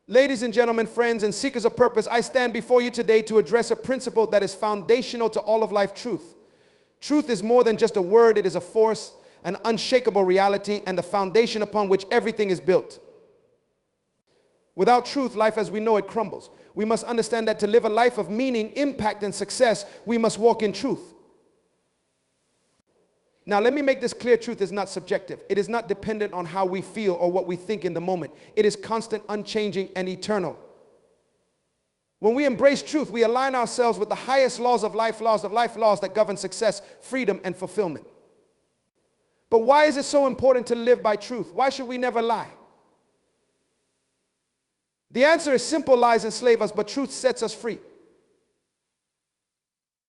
Ladies and gentlemen, friends and seekers of purpose, I stand before you today to address a principle that is foundational to all of life truth. Truth is more than just a word, it is a force, an unshakable reality, and the foundation upon which everything is built. Without truth, life as we know it crumbles. We must understand that to live a life of meaning, impact, and success, we must walk in truth. Now, let me make this clear. Truth is not subjective. It is not dependent on how we feel or what we think in the moment. It is constant, unchanging, and eternal. When we embrace truth, we align ourselves with the highest laws laws that govern success, freedom, and fulfillment. But why is it so important to live by truth? Why should we never lie? The answer is simple: lies enslave us, but truth sets us free.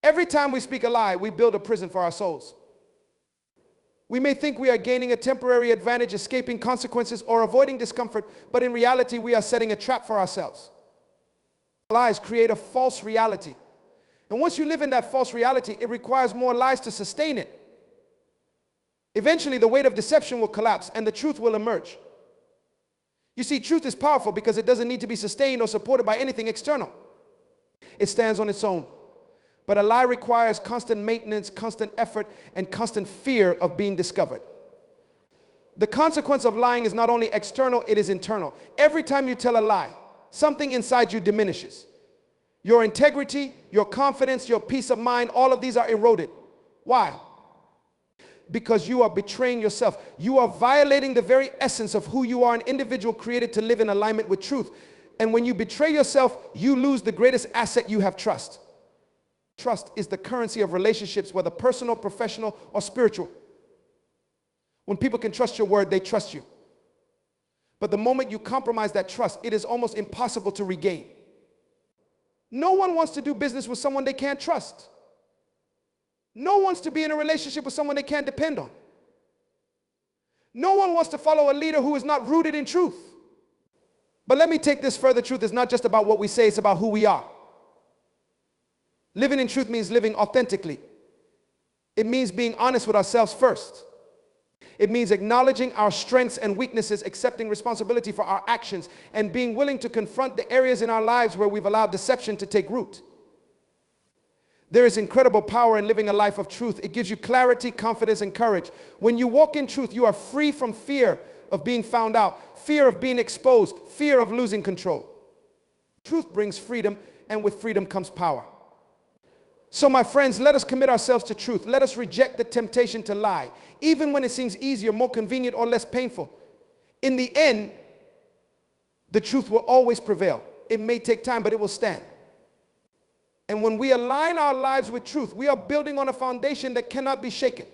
Every time we speak a lie, we build a prison for our souls. We may think we are gaining a temporary advantage, escaping consequences, or avoiding discomfort, but in reality, we are setting a trap for ourselves. Lies create a false reality. And once you live in that false reality, it requires more lies to sustain it. Eventually, the weight of deception will collapse and the truth will emerge. You see, truth is powerful because it doesn't need to be sustained or supported by anything external. It stands on its own. But a lie requires constant maintenance, constant effort, and constant fear of being discovered. The consequence of lying is not only external, it is internal. Every time you tell a lie, something inside you diminishes. Your integrity, your confidence, your peace of mind, all of these are eroded. Why? Because you are betraying yourself. You are violating the very essence of who you are, an individual created to live in alignment with truth. And when you betray yourself, you lose the greatest asset you have: trust. Trust is the currency of relationships, whether personal, professional, or spiritual. When people can trust your word, they trust you. But the moment you compromise that trust, it is almost impossible to regain. No one wants to do business with someone they can't trust. No one wants to be in a relationship with someone they can't depend on. No one wants to follow a leader who is not rooted in truth. But let me take this further. Truth is not just about what we say, it's about who we are. Living in truth means living authentically. It means being honest with ourselves first. It means acknowledging our strengths and weaknesses, accepting responsibility for our actions, and being willing to confront the areas in our lives where we've allowed deception to take root. There is incredible power in living a life of truth. It gives you clarity, confidence, and courage. When you walk in truth, you are free from fear of being found out, fear of being exposed, fear of losing control. Truth brings freedom, and with freedom comes power. So my friends, let us commit ourselves to truth. Let us reject the temptation to lie, even when it seems easier, more convenient, or less painful. In the end, the truth will always prevail. It may take time, but it will stand. And when we align our lives with truth, we are building on a foundation that cannot be shaken.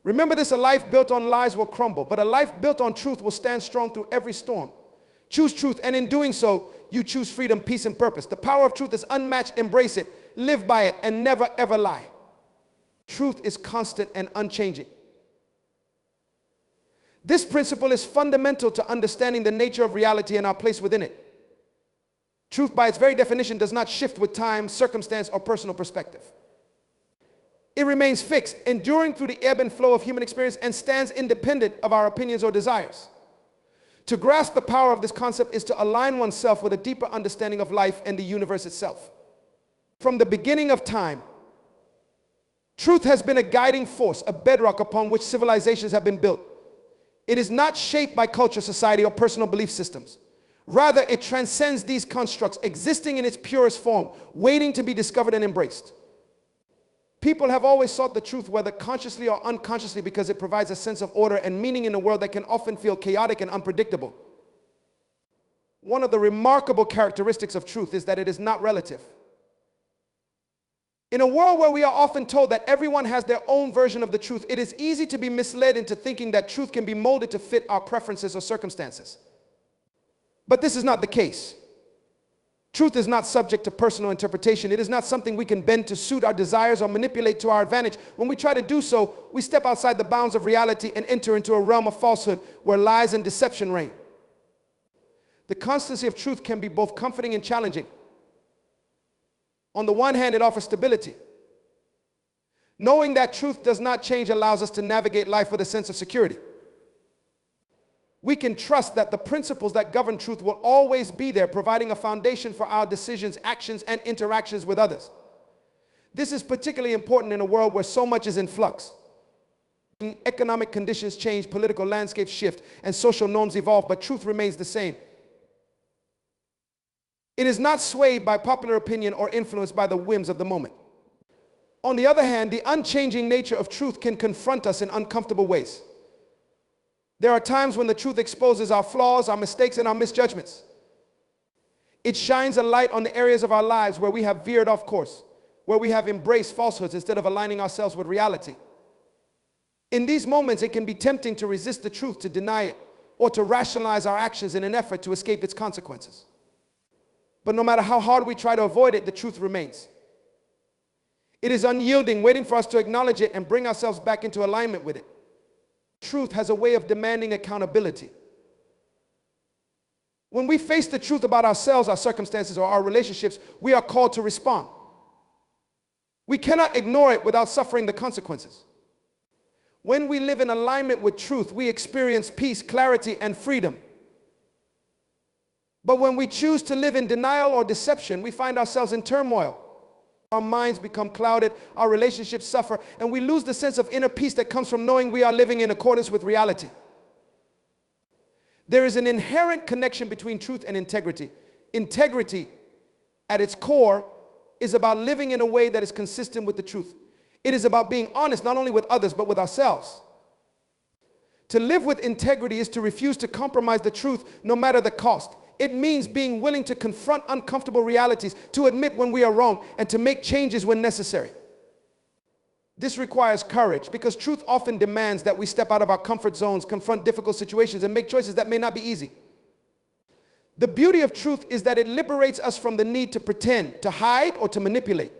Remember this: a life built on lies will crumble, but a life built on truth will stand strong through every storm. Choose truth, and in doing so, you choose freedom, peace, and purpose. The power of truth is unmatched. Embrace it, live by it, and never ever lie. Truth is constant and unchanging. This principle is fundamental to understanding the nature of reality and our place within it. Truth, by its very definition, does not shift with time, circumstance, or personal perspective. It remains fixed, enduring through the ebb and flow of human experience, and stands independent of our opinions or desires. To grasp the power of this concept is to align oneself with a deeper understanding of life and the universe itself. From the beginning of time, truth has been a guiding force, a bedrock upon which civilizations have been built. It is not shaped by culture, society, or personal belief systems. Rather, it transcends these constructs, existing in its purest form, waiting to be discovered and embraced. People have always sought the truth, whether consciously or unconsciously, because it provides a sense of order and meaning in a world that can often feel chaotic and unpredictable. One of the remarkable characteristics of truth is that it is not relative. In a world where we are often told that everyone has their own version of the truth, it is easy to be misled into thinking that truth can be molded to fit our preferences or circumstances. But this is not the case. Truth is not subject to personal interpretation. It is not something we can bend to suit our desires or manipulate to our advantage. When we try to do so, we step outside the bounds of reality and enter into a realm of falsehood where lies and deception reign. The constancy of truth can be both comforting and challenging. On the one hand, it offers stability. Knowing that truth does not change allows us to navigate life with a sense of security. we can trust that the principles that govern truth will always be there, providing a foundation for our decisions, actions, and interactions with others. This is particularly important in a world where so much is in flux. Economic conditions change, political landscapes shift, and social norms evolve, but truth remains the same. It is not swayed by popular opinion or influenced by the whims of the moment. On the other hand, the unchanging nature of truth can confront us in uncomfortable ways. There are times when the truth exposes our flaws, our mistakes, and our misjudgments. It shines a light on the areas of our lives where we have veered off course, where we have embraced falsehoods instead of aligning ourselves with reality. In these moments, it can be tempting to resist the truth, to deny it, or to rationalize our actions in an effort to escape its consequences. But no matter how hard we try to avoid it, the truth remains. It is unyielding, waiting for us to acknowledge it and bring ourselves back into alignment with it. Truth has a way of demanding accountability. When we face the truth about ourselves, our circumstances, or our relationships, we are called to respond. We cannot ignore it without suffering the consequences. When we live in alignment with truth, we experience peace, clarity, and freedom. But when we choose to live in denial or deception, we find ourselves in turmoil. Our minds become clouded, our relationships suffer, and we lose the sense of inner peace that comes from knowing we are living in accordance with reality. There is an inherent connection between truth and integrity. Integrity, at its core, is about living in a way that is consistent with the truth. It is about being honest not only with others, but with ourselves. To live with integrity is to refuse to compromise the truth no matter the cost. It means being willing to confront uncomfortable realities, to admit when we are wrong, and to make changes when necessary. This requires courage because truth often demands that we step out of our comfort zones, confront difficult situations, and make choices that may not be easy. The beauty of truth is that it liberates us from the need to pretend, to hide, or to manipulate.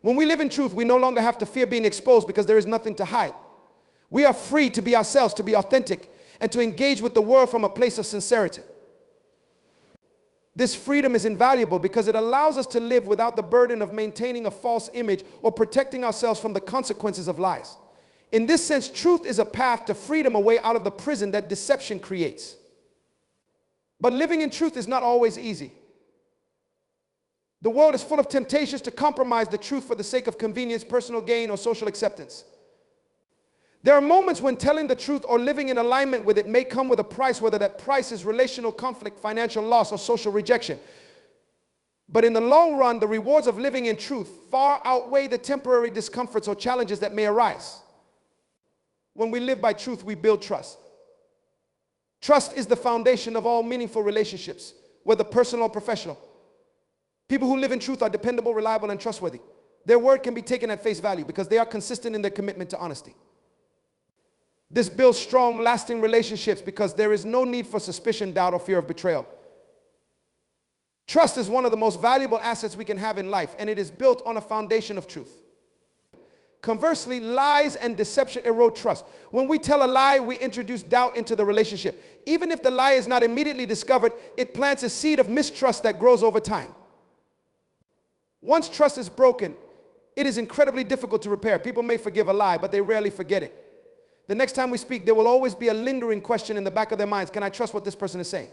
When we live in truth, we no longer have to fear being exposed because there is nothing to hide. We are free to be ourselves, to be authentic, and to engage with the world from a place of sincerity. This freedom is invaluable because it allows us to live without the burden of maintaining a false image or protecting ourselves from the consequences of lies. In this sense, truth is a path to freedom, a way out of the prison that deception creates. But living in truth is not always easy. The world is full of temptations to compromise the truth for the sake of convenience, personal gain, or social acceptance. There are moments when telling the truth or living in alignment with it may come with a price, whether that price is relational conflict, financial loss, or social rejection. But in the long run, the rewards of living in truth far outweigh the temporary discomforts or challenges that may arise. When we live by truth, we build trust. Trust is the foundation of all meaningful relationships, whether personal or professional. People who live in truth are dependable, reliable, and trustworthy. Their word can be taken at face value because they are consistent in their commitment to honesty. This builds strong, lasting relationships because there is no need for suspicion, doubt, or fear of betrayal. Trust is one of the most valuable assets we can have in life, and it is built on a foundation of truth. Conversely, lies and deception erode trust. When we tell a lie, we introduce doubt into the relationship. Even if the lie is not immediately discovered, it plants a seed of mistrust that grows over time. Once trust is broken, it is incredibly difficult to repair. People may forgive a lie, but they rarely forget it. The next time we speak, there will always be a lingering question in the back of their minds. Can I trust what this person is saying?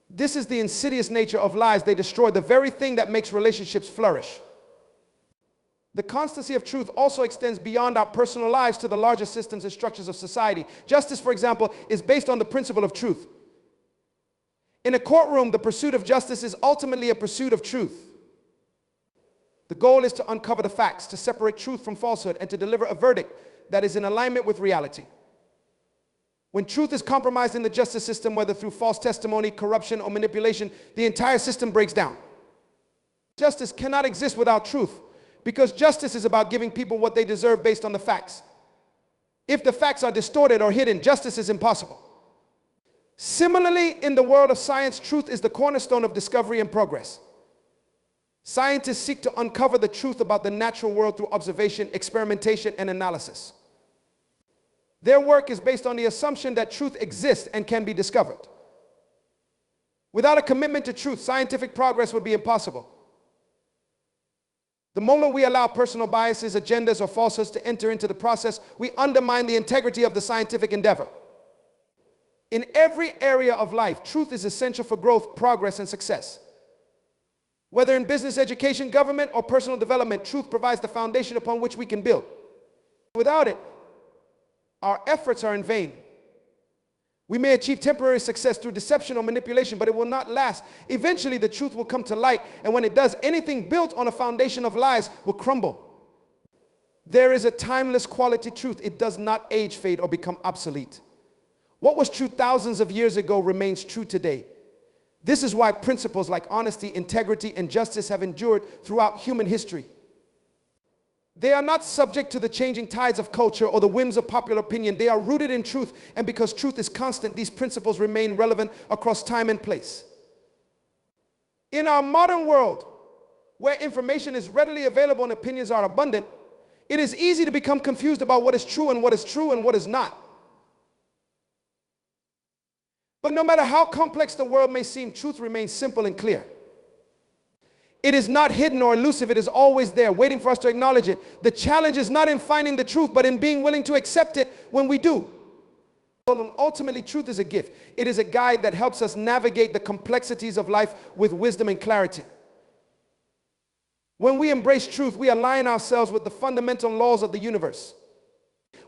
This is the insidious nature of lies. They destroy the very thing that makes relationships flourish. The constancy of truth also extends beyond our personal lives to the larger systems and structures of society. Justice, for example, is based on the principle of truth. In a courtroom, the pursuit of justice is ultimately a pursuit of truth. The goal is to uncover the facts, to separate truth from falsehood, and to deliver a verdict that is in alignment with reality. When truth is compromised in the justice system, whether through false testimony, corruption, or manipulation, the entire system breaks down. Justice cannot exist without truth, because justice is about giving people what they deserve based on the facts. If the facts are distorted or hidden, justice is impossible. Similarly, in the world of science, truth is the cornerstone of discovery and progress. Scientists seek to uncover the truth about the natural world through observation, experimentation, and analysis. Their work is based on the assumption that truth exists and can be discovered. Without a commitment to truth, scientific progress would be impossible. The moment we allow personal biases, agendas, or falsehoods to enter into the process, we undermine the integrity of the scientific endeavor. In every area of life, truth is essential for growth, progress, and success. Whether in business, education, government, or personal development, truth provides the foundation upon which we can build. Without it, our efforts are in vain. We may achieve temporary success through deception or manipulation, but it will not last. Eventually, the truth will come to light, and when it does, anything built on a foundation of lies will crumble. There is a timeless quality truth. It does not age, fade, or become obsolete. What was true thousands of years ago remains true today. This is why principles like honesty, integrity, and justice have endured throughout human history. They are not subject to the changing tides of culture or the whims of popular opinion. They are rooted in truth, and because truth is constant, these principles remain relevant across time and place. In our modern world, where information is readily available and opinions are abundant, it is easy to become confused about what is true and what is true and what is not. But no matter how complex the world may seem, truth remains simple and clear. It is not hidden or elusive. It is always there, waiting for us to acknowledge it. The challenge is not in finding the truth, but in being willing to accept it when we do. Ultimately, truth is a gift. It is a guide that helps us navigate the complexities of life with wisdom and clarity. When we embrace truth, we align ourselves with the fundamental laws of the universe.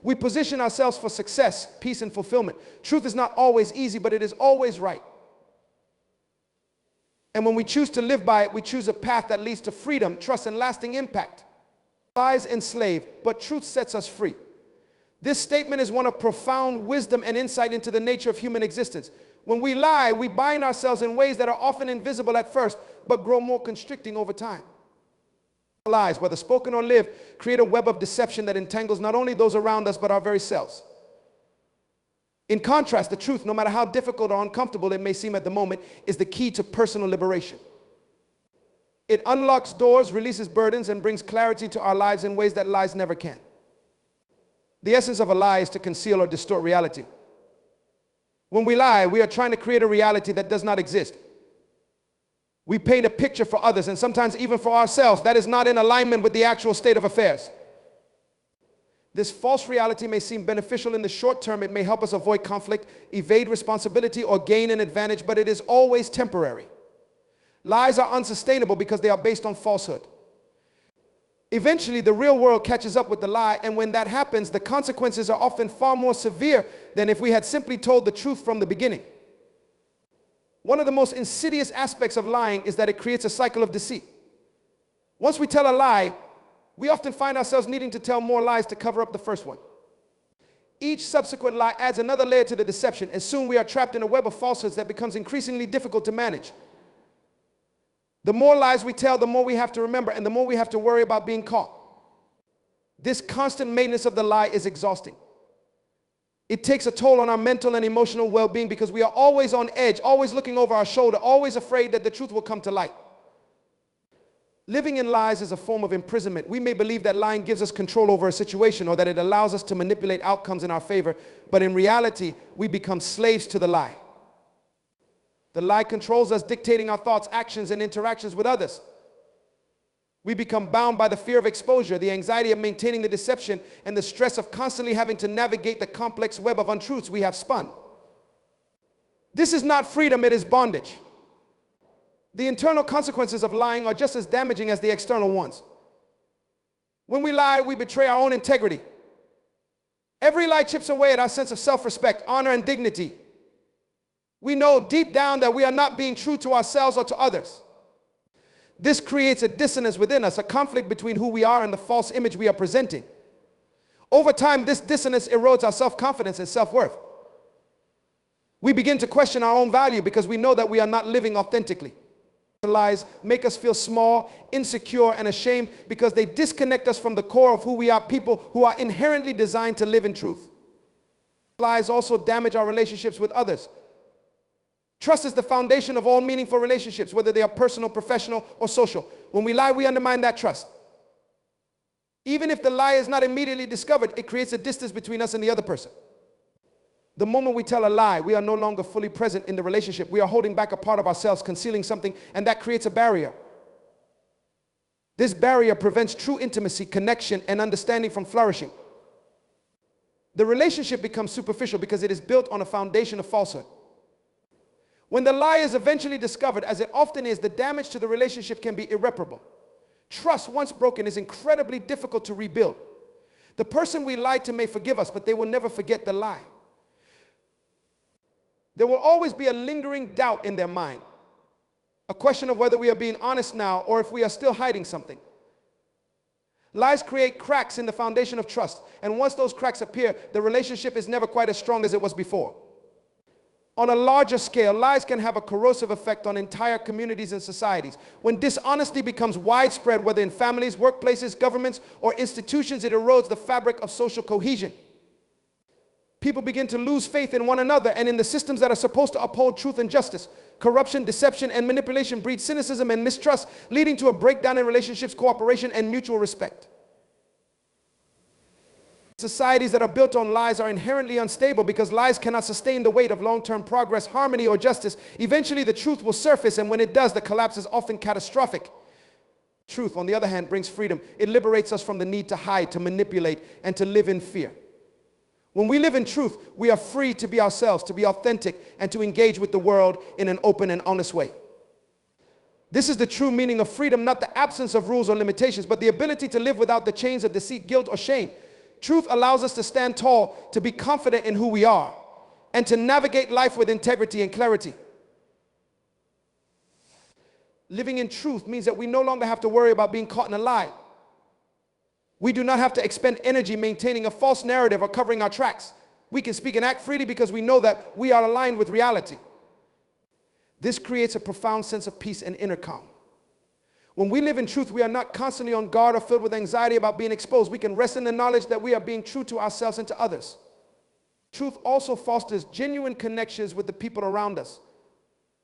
We position ourselves for success, peace, and fulfillment. Truth is not always easy, but it is always right. And when we choose to live by it, we choose a path that leads to freedom, trust, and lasting impact. Lies enslave, but truth sets us free. This statement is one of profound wisdom and insight into the nature of human existence. When we lie, we bind ourselves in ways that are often invisible at first, but grow more constricting over time. Lies, whether spoken or lived, create a web of deception that entangles not only those around us, but our very selves. In contrast, the truth, no matter how difficult or uncomfortable it may seem at the moment, is the key to personal liberation. It unlocks doors, releases burdens, and brings clarity to our lives in ways that lies never can. The essence of a lie is to conceal or distort reality. When we lie, we are trying to create a reality that does not exist. We paint a picture for others, and sometimes even for ourselves, that is not in alignment with the actual state of affairs. This false reality may seem beneficial in the short term. It may help us avoid conflict, evade responsibility, or gain an advantage, but it is always temporary. Lies are unsustainable because they are based on falsehood. Eventually, the real world catches up with the lie, and when that happens, the consequences are often far more severe than if we had simply told the truth from the beginning. One of the most insidious aspects of lying is that it creates a cycle of deceit. Once we tell a lie, we often find ourselves needing to tell more lies to cover up the first one. Each subsequent lie adds another layer to the deception, and soon we are trapped in a web of falsehoods that becomes increasingly difficult to manage. The more lies we tell, the more we have to remember, and the more we have to worry about being caught. This constant maintenance of the lie is exhausting. It takes a toll on our mental and emotional well-being because we are always on edge, always looking over our shoulder, always afraid that the truth will come to light. Living in lies is a form of imprisonment. We may believe that lying gives us control over a situation or that it allows us to manipulate outcomes in our favor, but in reality, we become slaves to the lie. The lie controls us, dictating our thoughts, actions, and interactions with others. We become bound by the fear of exposure, the anxiety of maintaining the deception, and the stress of constantly having to navigate the complex web of untruths we have spun. This is not freedom, it is bondage. The internal consequences of lying are just as damaging as the external ones. When we lie, we betray our own integrity. Every lie chips away at our sense of self-respect, honor, and dignity. We know deep down that we are not being true to ourselves or to others. This creates a dissonance within us, a conflict between who we are and the false image we are presenting. Over time, this dissonance erodes our self-confidence and self-worth. We begin to question our own value because we know that we are not living authentically. Lies make us feel small, insecure, and ashamed because they disconnect us from the core of who we are, people who are inherently designed to live in truth. Lies also damage our relationships with others. Trust is the foundation of all meaningful relationships, whether they are personal, professional, or social. When we lie, we undermine that trust. Even if the lie is not immediately discovered, it creates a distance between us and the other person. The moment we tell a lie, we are no longer fully present in the relationship. We are holding back a part of ourselves, concealing something, and that creates a barrier. This barrier prevents true intimacy, connection, and understanding from flourishing. The relationship becomes superficial because it is built on a foundation of falsehood. When the lie is eventually discovered, as it often is, the damage to the relationship can be irreparable. Trust, once broken, is incredibly difficult to rebuild. The person we lied to may forgive us, but they will never forget the lie. There will always be a lingering doubt in their mind, a question of whether we are being honest now or if we are still hiding something. Lies create cracks in the foundation of trust, and once those cracks appear, the relationship is never quite as strong as it was before. On a larger scale, lies can have a corrosive effect on entire communities and societies. When dishonesty becomes widespread, whether in families, workplaces, governments, or institutions, it erodes the fabric of social cohesion. People begin to lose faith in one another and in the systems that are supposed to uphold truth and justice. Corruption, deception, and manipulation breed cynicism and mistrust, leading to a breakdown in relationships, cooperation, and mutual respect. Societies that are built on lies are inherently unstable because lies cannot sustain the weight of long-term progress, harmony, or justice. Eventually, the truth will surface, and when it does, the collapse is often catastrophic. Truth, on the other hand, brings freedom. It liberates us from the need to hide, to manipulate, and to live in fear. When we live in truth, we are free to be ourselves, to be authentic, and to engage with the world in an open and honest way. This is the true meaning of freedom, not the absence of rules or limitations, but the ability to live without the chains of deceit, guilt, or shame. Truth allows us to stand tall, to be confident in who we are, and to navigate life with integrity and clarity. Living in truth means that we no longer have to worry about being caught in a lie. We do not have to expend energy maintaining a false narrative or covering our tracks. We can speak and act freely because we know that we are aligned with reality. This creates a profound sense of peace and inner calm. When we live in truth, we are not constantly on guard or filled with anxiety about being exposed. We can rest in the knowledge that we are being true to ourselves and to others. Truth also fosters genuine connections with the people around us.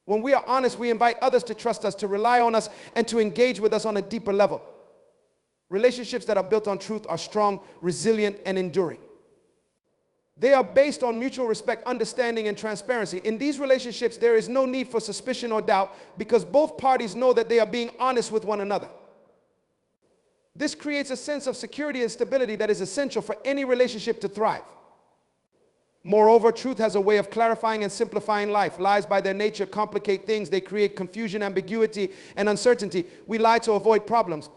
When we are honest, we invite others to trust us, to rely on us, and to engage with us on a deeper level. Relationships that are built on truth are strong, resilient, and enduring. They are based on mutual respect, understanding, and transparency. In these relationships, there is no need for suspicion or doubt because both parties know that they are being honest with one another. This creates a sense of security and stability that is essential for any relationship to thrive. Moreover, truth has a way of clarifying and simplifying life. Lies by their nature complicate things. They create confusion, ambiguity, and uncertainty. We lie to avoid problems.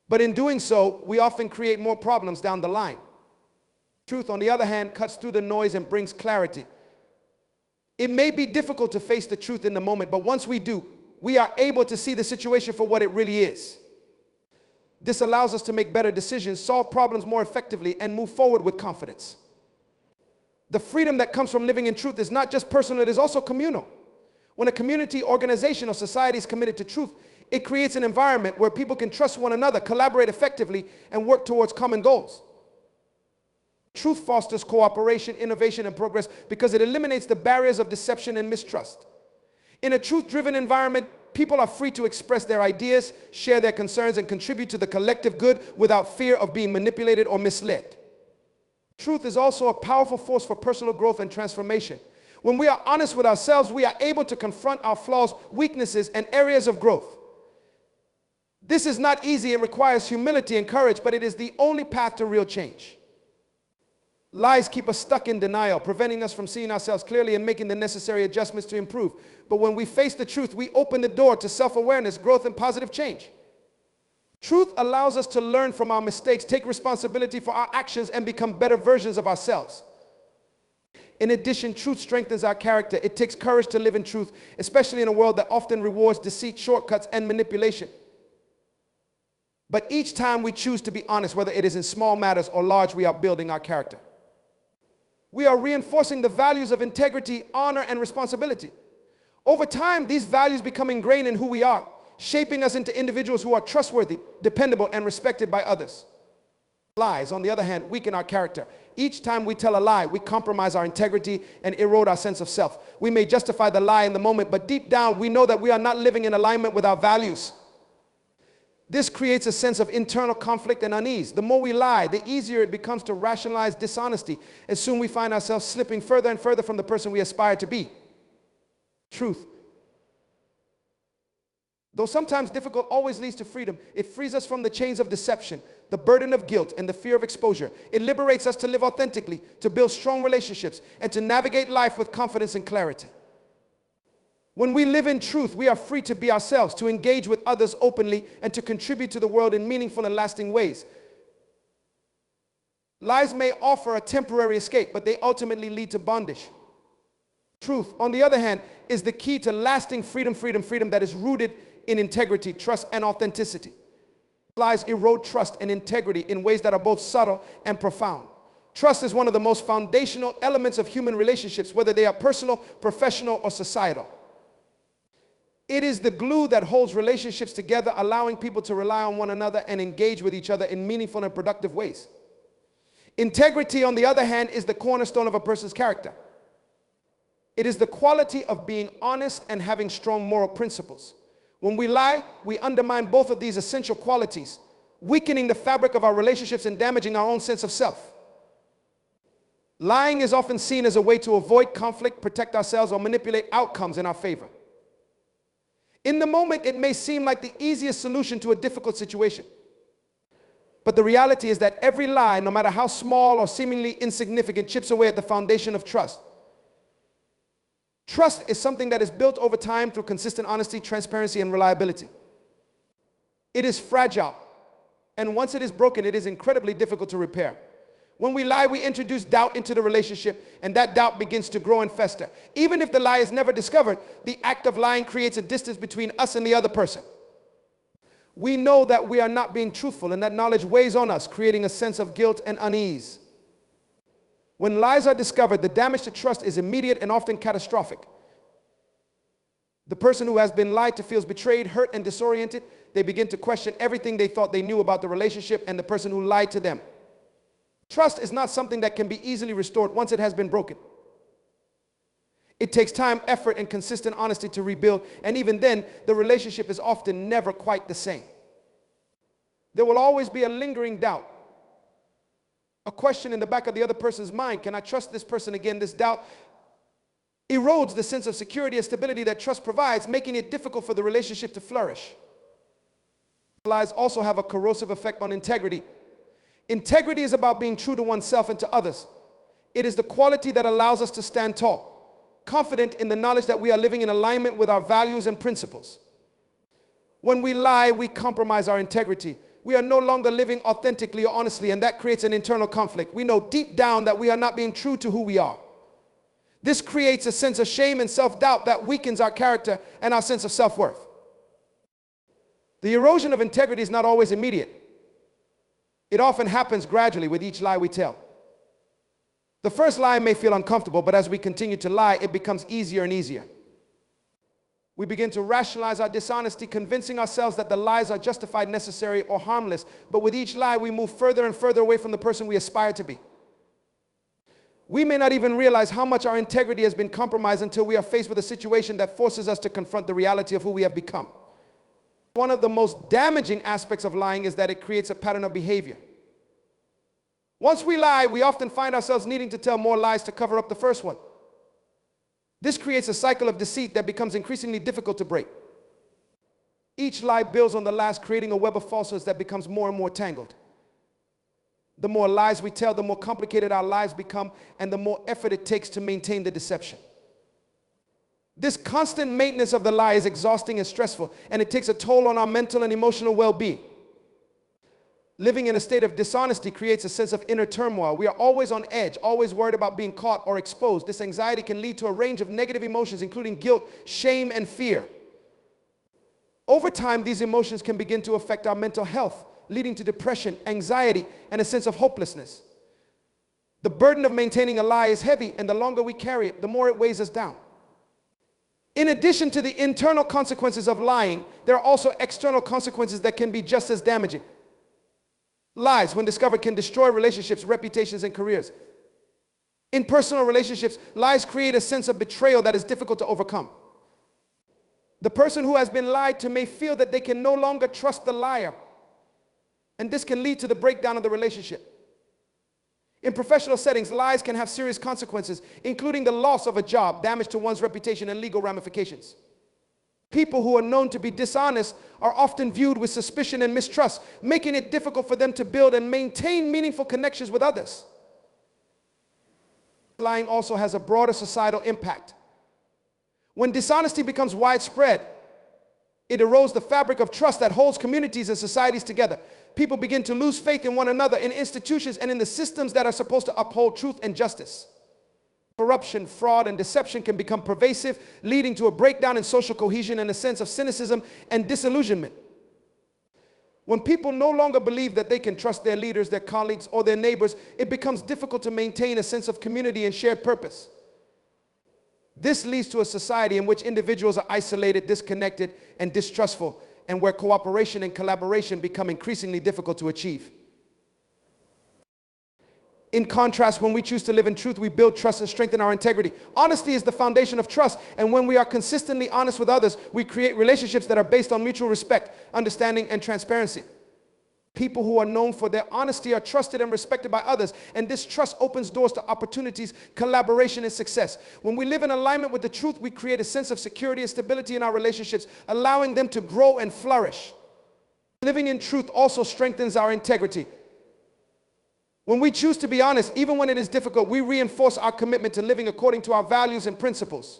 But in doing so, we often create more problems down the line. Truth, on the other hand, cuts through the noise and brings clarity. It may be difficult to face the truth in the moment, but once we do, we are able to see the situation for what it really is. This allows us to make better decisions, solve problems more effectively, and move forward with confidence. The freedom that comes from living in truth is not just personal, it is also communal. When a community, organization, or society is committed to truth, it creates an environment where people can trust one another, collaborate effectively, and work towards common goals. Truth fosters cooperation, innovation, and progress because it eliminates the barriers of deception and mistrust. In a truth-driven environment, people are free to express their ideas, share their concerns, and contribute to the collective good without fear of being manipulated or misled. Truth is also a powerful force for personal growth and transformation. When we are honest with ourselves, we are able to confront our flaws, weaknesses, and areas of growth. This is not easy. It requires humility and courage, but it is the only path to real change. Lies keep us stuck in denial, preventing us from seeing ourselves clearly and making the necessary adjustments to improve. But when we face the truth, we open the door to self-awareness, growth, and positive change. Truth allows us to learn from our mistakes, take responsibility for our actions, and become better versions of ourselves. In addition, truth strengthens our character. It takes courage to live in truth, especially in a world that often rewards deceit, shortcuts, and manipulation. But each time we choose to be honest, whether it is in small matters or large, we are building our character. We are reinforcing the values of integrity, honor, and responsibility. Over time, these values become ingrained in who we are, shaping us into individuals who are trustworthy, dependable, and respected by others. Lies, on the other hand, weaken our character. Each time we tell a lie, we compromise our integrity and erode our sense of self. We may justify the lie in the moment, but deep down, we know that we are not living in alignment with our values. This creates a sense of internal conflict and unease. The more we lie, the easier it becomes to rationalize dishonesty, and soon we find ourselves slipping further and further from the person we aspire to be. Truth Though sometimes difficult, always leads to freedom. It frees us from the chains of deception, the burden of guilt, and the fear of exposure. It liberates us to live authentically, to build strong relationships, and to navigate life with confidence and clarity. When we live in truth, we are free to be ourselves, to engage with others openly, and to contribute to the world in meaningful and lasting ways. Lies may offer a temporary escape, but they ultimately lead to bondage. Truth, on the other hand, is the key to lasting freedom that is rooted in integrity, trust, and authenticity. Lies erode trust and integrity in ways that are both subtle and profound. Trust is one of the most foundational elements of human relationships, whether they are personal, professional, or societal. It is the glue that holds relationships together, allowing people to rely on one another and engage with each other in meaningful and productive ways. Integrity, on the other hand, is the cornerstone of a person's character. It is the quality of being honest and having strong moral principles. When we lie, we undermine both of these essential qualities, weakening the fabric of our relationships and damaging our own sense of self. Lying is often seen as a way to avoid conflict, protect ourselves, or manipulate outcomes in our favor. In the moment, it may seem like the easiest solution to a difficult situation. But the reality is that every lie, no matter how small or seemingly insignificant, chips away at the foundation of trust. Trust is something that is built over time through consistent honesty, transparency, and reliability. It is fragile, and once it is broken, it is incredibly difficult to repair. When we lie, we introduce doubt into the relationship, and that doubt begins to grow and fester. Even if the lie is never discovered, the act of lying creates a distance between us and the other person. We know that we are not being truthful, and that knowledge weighs on us, creating a sense of guilt and unease. When lies are discovered, the damage to trust is immediate and often catastrophic. The person who has been lied to feels betrayed, hurt, and disoriented. They begin to question everything they thought they knew about the relationship and the person who lied to them. Trust is not something that can be easily restored once it has been broken. It takes time, effort, and consistent honesty to rebuild, and even then, the relationship is often never quite the same. There will always be a lingering doubt, a question in the back of the other person's mind. Can I trust this person again? This doubt erodes the sense of security and stability that trust provides, making it difficult for the relationship to flourish. Lies also have a corrosive effect on integrity. Integrity is about being true to oneself and to others. It is the quality that allows us to stand tall, confident in the knowledge that we are living in alignment with our values and principles. When we lie, we compromise our integrity. We are no longer living authentically or honestly, and that creates an internal conflict. We know deep down that we are not being true to who we are. This creates a sense of shame and self-doubt that weakens our character and our sense of self-worth. The erosion of integrity is not always immediate. It often happens gradually with each lie we tell. The first lie may feel uncomfortable, but as we continue to lie, it becomes easier and easier. We begin to rationalize our dishonesty, convincing ourselves that the lies are justified, necessary, or harmless. But with each lie, we move further and further away from the person we aspire to be. We may not even realize how much our integrity has been compromised until we are faced with a situation that forces us to confront the reality of who we have become. One of the most damaging aspects of lying is that it creates a pattern of behavior. Once we lie, we often find ourselves needing to tell more lies to cover up the first one. This creates a cycle of deceit that becomes increasingly difficult to break. Each lie builds on the last, creating a web of falsehoods that becomes more and more tangled. The more lies we tell, the more complicated our lives become, and the more effort it takes to maintain the deception. This constant maintenance of the lie is exhausting and stressful, and it takes a toll on our mental and emotional well-being. Living in a state of dishonesty creates a sense of inner turmoil. We are always on edge, always worried about being caught or exposed. This anxiety can lead to a range of negative emotions, including guilt, shame, and fear. Over time, these emotions can begin to affect our mental health, leading to depression, anxiety, and a sense of hopelessness. The burden of maintaining a lie is heavy, and the longer we carry it, the more it weighs us down. In addition to the internal consequences of lying, there are also external consequences that can be just as damaging. Lies, when discovered, can destroy relationships, reputations, and careers. In personal relationships, lies create a sense of betrayal that is difficult to overcome. The person who has been lied to may feel that they can no longer trust the liar, and this can lead to the breakdown of the relationship. In professional settings, lies can have serious consequences, including the loss of a job, damage to one's reputation, and legal ramifications. People who are known to be dishonest are often viewed with suspicion and mistrust, making it difficult for them to build and maintain meaningful connections with others. Lying also has a broader societal impact. When dishonesty becomes widespread, it erodes the fabric of trust that holds communities and societies together. People begin to lose faith in one another, in institutions, and in the systems that are supposed to uphold truth and justice. Corruption, fraud, and deception can become pervasive, leading to a breakdown in social cohesion and a sense of cynicism and disillusionment. When people no longer believe that they can trust their leaders, their colleagues, or their neighbors, it becomes difficult to maintain a sense of community and shared purpose. This leads to a society in which individuals are isolated, disconnected, and distrustful, and where cooperation and collaboration become increasingly difficult to achieve. In contrast, when we choose to live in truth, we build trust and strengthen our integrity. Honesty is the foundation of trust, and when we are consistently honest with others, we create relationships that are based on mutual respect, understanding, and transparency. People who are known for their honesty are trusted and respected by others, and this trust opens doors to opportunities, collaboration, and success. When we live in alignment with the truth, we create a sense of security and stability in our relationships, allowing them to grow and flourish. Living in truth also strengthens our integrity. When we choose to be honest, even when it is difficult, we reinforce our commitment to living according to our values and principles.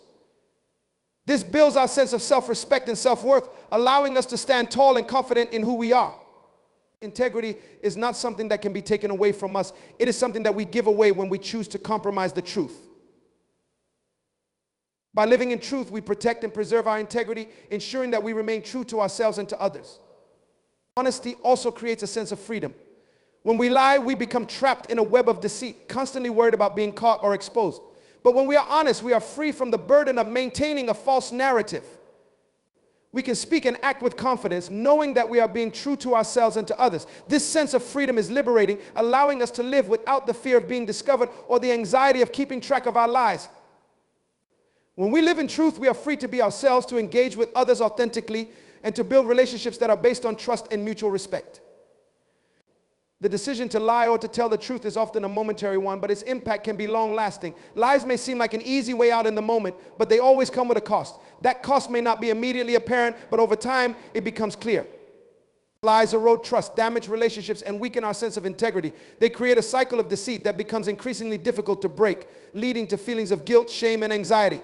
This builds our sense of self-respect and self-worth, allowing us to stand tall and confident in who we are. Integrity is not something that can be taken away from us. It is something that we give away when we choose to compromise the truth. By living in truth, we protect and preserve our integrity, ensuring that we remain true to ourselves and to others. Honesty also creates a sense of freedom. When we lie, we become trapped in a web of deceit, constantly worried about being caught or exposed. But when we are honest, we are free from the burden of maintaining a false narrative. We can speak and act with confidence, knowing that we are being true to ourselves and to others. This sense of freedom is liberating, allowing us to live without the fear of being discovered or the anxiety of keeping track of our lies. When we live in truth, we are free to be ourselves, to engage with others authentically, and to build relationships that are based on trust and mutual respect. The decision to lie or to tell the truth is often a momentary one, but its impact can be long-lasting. Lies may seem like an easy way out in the moment, but they always come with a cost. That cost may not be immediately apparent, but over time, it becomes clear. Lies erode trust, damage relationships, and weaken our sense of integrity. They create a cycle of deceit that becomes increasingly difficult to break, leading to feelings of guilt, shame, and anxiety.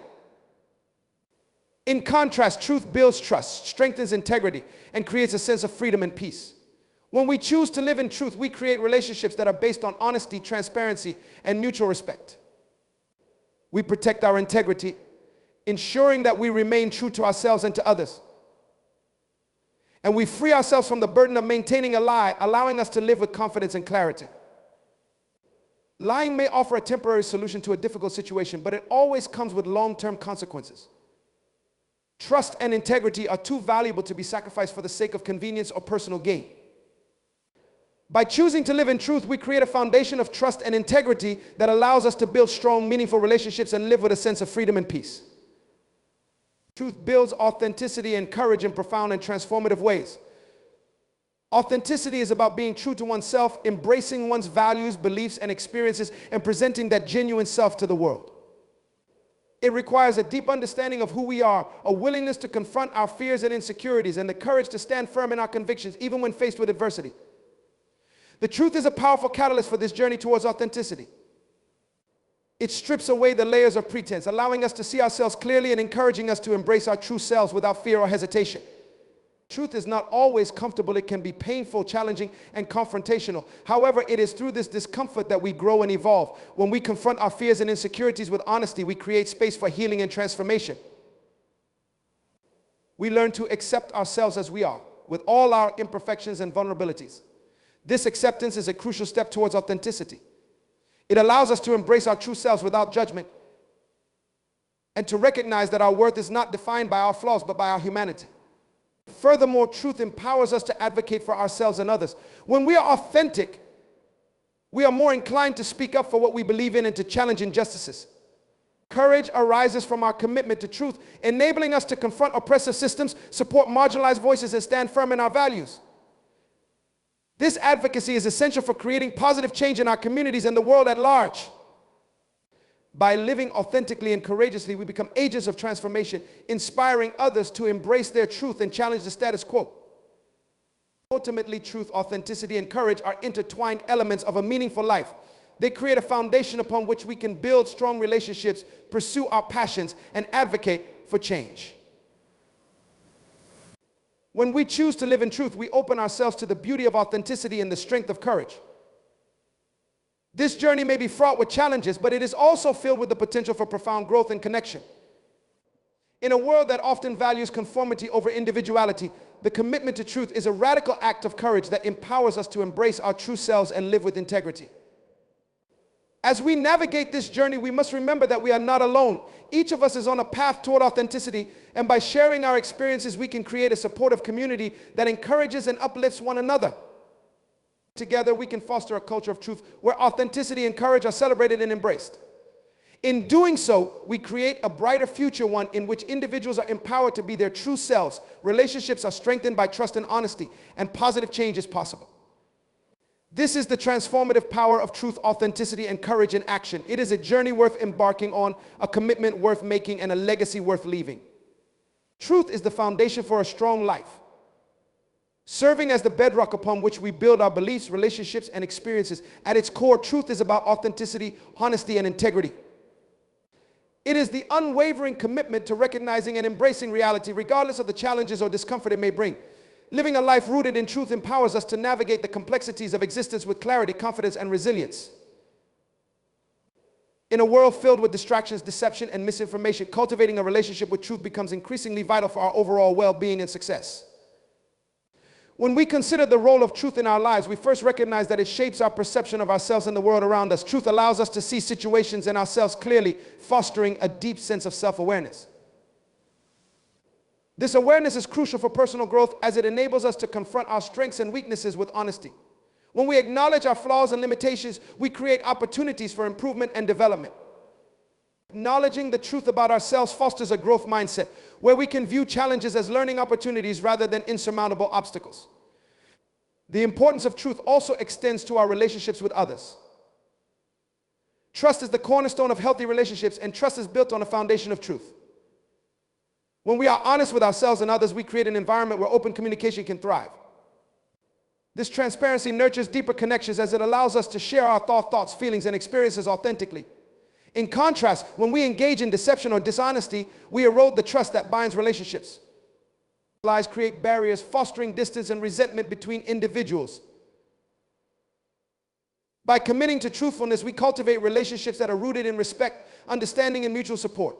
In contrast, truth builds trust, strengthens integrity, and creates a sense of freedom and peace. When we choose to live in truth, we create relationships that are based on honesty, transparency, and mutual respect. We protect our integrity, ensuring that we remain true to ourselves and to others. And we free ourselves from the burden of maintaining a lie, allowing us to live with confidence and clarity. Lying may offer a temporary solution to a difficult situation, but it always comes with long-term consequences. Trust and integrity are too valuable to be sacrificed for the sake of convenience or personal gain. By choosing to live in truth, we create a foundation of trust and integrity that allows us to build strong, meaningful relationships and live with a sense of freedom and peace. Truth builds authenticity and courage in profound and transformative ways. Authenticity is about being true to oneself, embracing one's values, beliefs, and experiences, and presenting that genuine self to the world. It requires a deep understanding of who we are, a willingness to confront our fears and insecurities, and the courage to stand firm in our convictions, even when faced with adversity. The truth is a powerful catalyst for this journey towards authenticity. It strips away the layers of pretense, allowing us to see ourselves clearly and encouraging us to embrace our true selves without fear or hesitation. Truth is not always comfortable. It can be painful, challenging, and confrontational. However, it is through this discomfort that we grow and evolve. When we confront our fears and insecurities with honesty, we create space for healing and transformation. We learn to accept ourselves as we are, with all our imperfections and vulnerabilities. This acceptance is a crucial step towards authenticity. It allows us to embrace our true selves without judgment and to recognize that our worth is not defined by our flaws, but by our humanity. Furthermore, truth empowers us to advocate for ourselves and others. When we are authentic, we are more inclined to speak up for what we believe in and to challenge injustices. Courage arises from our commitment to truth, enabling us to confront oppressive systems, support marginalized voices, and stand firm in our values. This advocacy is essential for creating positive change in our communities and the world at large. By living authentically and courageously, we become agents of transformation, inspiring others to embrace their truth and challenge the status quo. Ultimately, truth, authenticity, and courage are intertwined elements of a meaningful life. They create a foundation upon which we can build strong relationships, pursue our passions, and advocate for change. When we choose to live in truth, we open ourselves to the beauty of authenticity and the strength of courage. This journey may be fraught with challenges, but it is also filled with the potential for profound growth and connection. In a world that often values conformity over individuality, the commitment to truth is a radical act of courage that empowers us to embrace our true selves and live with integrity. As we navigate this journey, we must remember that we are not alone. Each of us is on a path toward authenticity, and by sharing our experiences, we can create a supportive community that encourages and uplifts one another. Together, we can foster a culture of truth where authenticity and courage are celebrated and embraced. In doing so, we create a brighter future, one in which individuals are empowered to be their true selves, relationships are strengthened by trust and honesty, and positive change is possible. This is the transformative power of truth, authenticity, and courage in action. It is a journey worth embarking on, a commitment worth making, and a legacy worth leaving. Truth is the foundation for a strong life, serving as the bedrock upon which we build our beliefs, relationships, and experiences. At its core, truth is about authenticity, honesty, and integrity. It is the unwavering commitment to recognizing and embracing reality, regardless of the challenges or discomfort it may bring. Living a life rooted in truth empowers us to navigate the complexities of existence with clarity, confidence, and resilience. In a world filled with distractions, deception, and misinformation, cultivating a relationship with truth becomes increasingly vital for our overall well-being and success. When we consider the role of truth in our lives, we first recognize that it shapes our perception of ourselves and the world around us. Truth allows us to see situations and ourselves clearly, fostering a deep sense of self-awareness. This awareness is crucial for personal growth as it enables us to confront our strengths and weaknesses with honesty. When we acknowledge our flaws and limitations, we create opportunities for improvement and development. Acknowledging the truth about ourselves fosters a growth mindset where we can view challenges as learning opportunities rather than insurmountable obstacles. The importance of truth also extends to our relationships with others. Trust is the cornerstone of healthy relationships, and trust is built on a foundation of truth. When we are honest with ourselves and others, we create an environment where open communication can thrive. This transparency nurtures deeper connections as it allows us to share our thoughts, feelings, and experiences authentically. In contrast, when we engage in deception or dishonesty, we erode the trust that binds relationships. Lies create barriers, fostering distance and resentment between individuals. By committing to truthfulness, we cultivate relationships that are rooted in respect, understanding, and mutual support.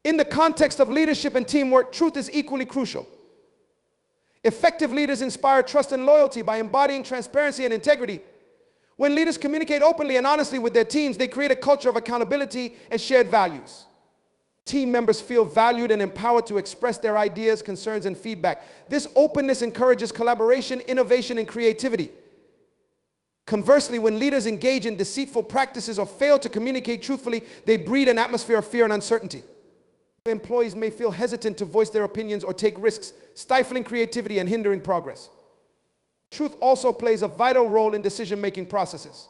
In the context of leadership and teamwork, truth is equally crucial. Effective leaders inspire trust and loyalty by embodying transparency and integrity. When leaders communicate openly and honestly with their teams, they create a culture of accountability and shared values. Team members feel valued and empowered to express their ideas, concerns, and feedback. This openness encourages collaboration, innovation, and creativity. Conversely, when leaders engage in deceitful practices or fail to communicate truthfully, they breed an atmosphere of fear and uncertainty. Employees may feel hesitant to voice their opinions or take risks, stifling creativity and hindering progress. Truth also plays a vital role in decision-making processes.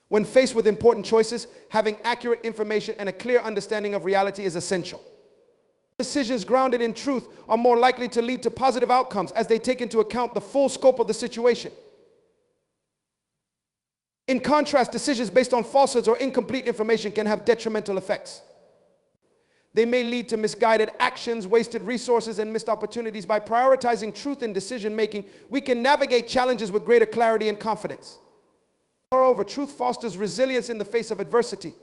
When faced with important choices, having accurate information and a clear understanding of reality is essential. Decisions grounded in truth are more likely to lead to positive outcomes as they take into account the full scope of the situation. In contrast, decisions based on falsehoods or incomplete information can have detrimental effects. They may lead to misguided actions, wasted resources, and missed opportunities. By prioritizing truth in decision-making, we can navigate challenges with greater clarity and confidence. Moreover, truth fosters resilience in the face of adversity.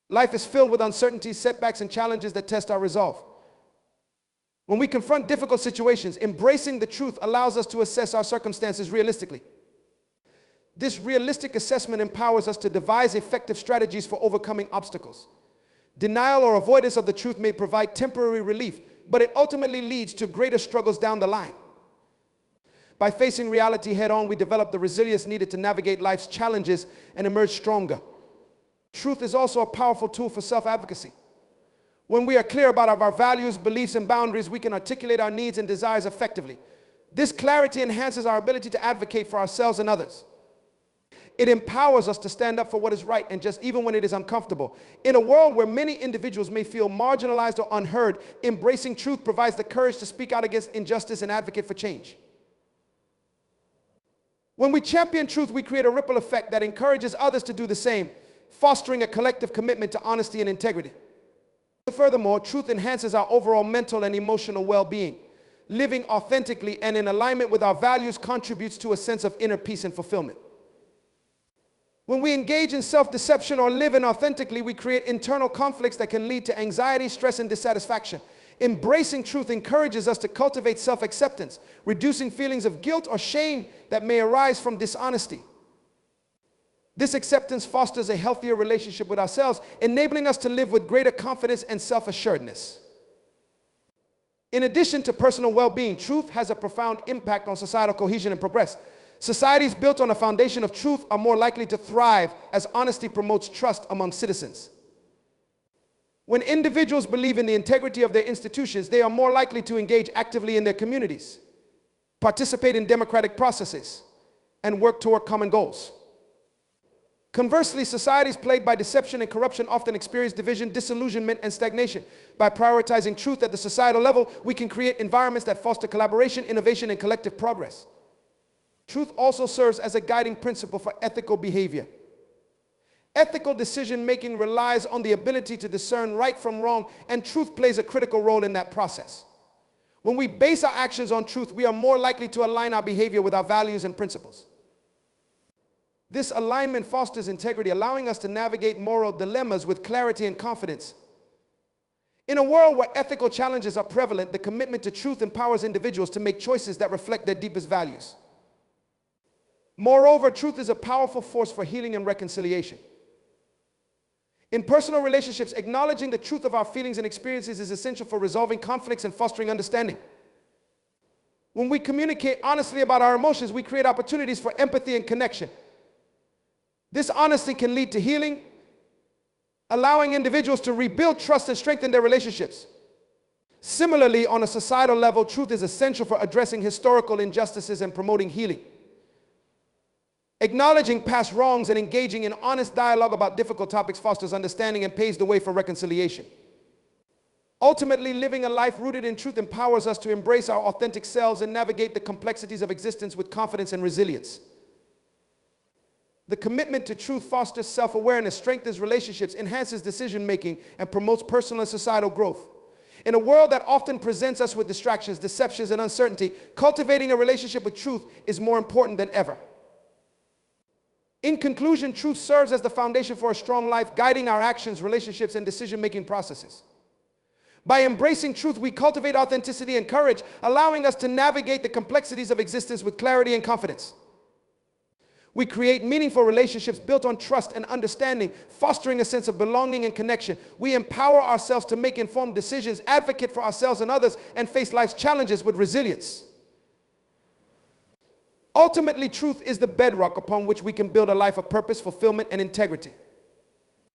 Life is filled with uncertainties, setbacks, and challenges that test our resolve. When we confront difficult situations, embracing the truth allows us to assess our circumstances realistically. This realistic assessment empowers us to devise effective strategies for overcoming obstacles. Denial or avoidance of the truth may provide temporary relief, but it ultimately leads to greater struggles down the line. By facing reality head-on, we develop the resilience needed to navigate life's challenges and emerge stronger. Truth is also a powerful tool for self-advocacy. When we are clear about our values, beliefs, and boundaries, we can articulate our needs and desires effectively. This clarity enhances our ability to advocate for ourselves and others. It empowers us to stand up for what is right and just even when it is uncomfortable. In a world where many individuals may feel marginalized or unheard, embracing truth provides the courage to speak out against injustice and advocate for change. When we champion truth, we create a ripple effect that encourages others to do the same, fostering a collective commitment to honesty and integrity. Furthermore, truth enhances our overall mental and emotional well-being. Living authentically and in alignment with our values contributes to a sense of inner peace and fulfillment. When we engage in self-deception or live inauthentically, we create internal conflicts that can lead to anxiety, stress, and dissatisfaction. Embracing truth encourages us to cultivate self-acceptance, reducing feelings of guilt or shame that may arise from dishonesty. This acceptance fosters a healthier relationship with ourselves, enabling us to live with greater confidence and self-assuredness. In addition to personal well-being, truth has a profound impact on societal cohesion and progress. Societies built on a foundation of truth are more likely to thrive as honesty promotes trust among citizens. When individuals believe in the integrity of their institutions, they are more likely to engage actively in their communities, participate in democratic processes, and work toward common goals. Conversely, societies plagued by deception and corruption often experience division, disillusionment, and stagnation. By prioritizing truth at the societal level, we can create environments that foster collaboration, innovation, and collective progress. Truth also serves as a guiding principle for ethical behavior. Ethical decision-making relies on the ability to discern right from wrong, and truth plays a critical role in that process. When we base our actions on truth, we are more likely to align our behavior with our values and principles. This alignment fosters integrity, allowing us to navigate moral dilemmas with clarity and confidence. In a world where ethical challenges are prevalent, the commitment to truth empowers individuals to make choices that reflect their deepest values. Moreover, truth is a powerful force for healing and reconciliation. In personal relationships, acknowledging the truth of our feelings and experiences is essential for resolving conflicts and fostering understanding. When we communicate honestly about our emotions, we create opportunities for empathy and connection. This honesty can lead to healing, allowing individuals to rebuild trust and strengthen their relationships. Similarly, on a societal level, truth is essential for addressing historical injustices and promoting healing. Acknowledging past wrongs and engaging in honest dialogue about difficult topics fosters understanding and paves the way for reconciliation. Ultimately, living a life rooted in truth empowers us to embrace our authentic selves and navigate the complexities of existence with confidence and resilience. The commitment to truth fosters self-awareness, strengthens relationships, enhances decision-making, and promotes personal and societal growth. In a world that often presents us with distractions, deceptions, and uncertainty, cultivating a relationship with truth is more important than ever. In conclusion, truth serves as the foundation for a strong life, guiding our actions, relationships, and decision-making processes. By embracing truth, we cultivate authenticity and courage, allowing us to navigate the complexities of existence with clarity and confidence. We create meaningful relationships built on trust and understanding, fostering a sense of belonging and connection. We empower ourselves to make informed decisions, advocate for ourselves and others, and face life's challenges with resilience. Ultimately, truth is the bedrock upon which we can build a life of purpose, fulfillment, and integrity.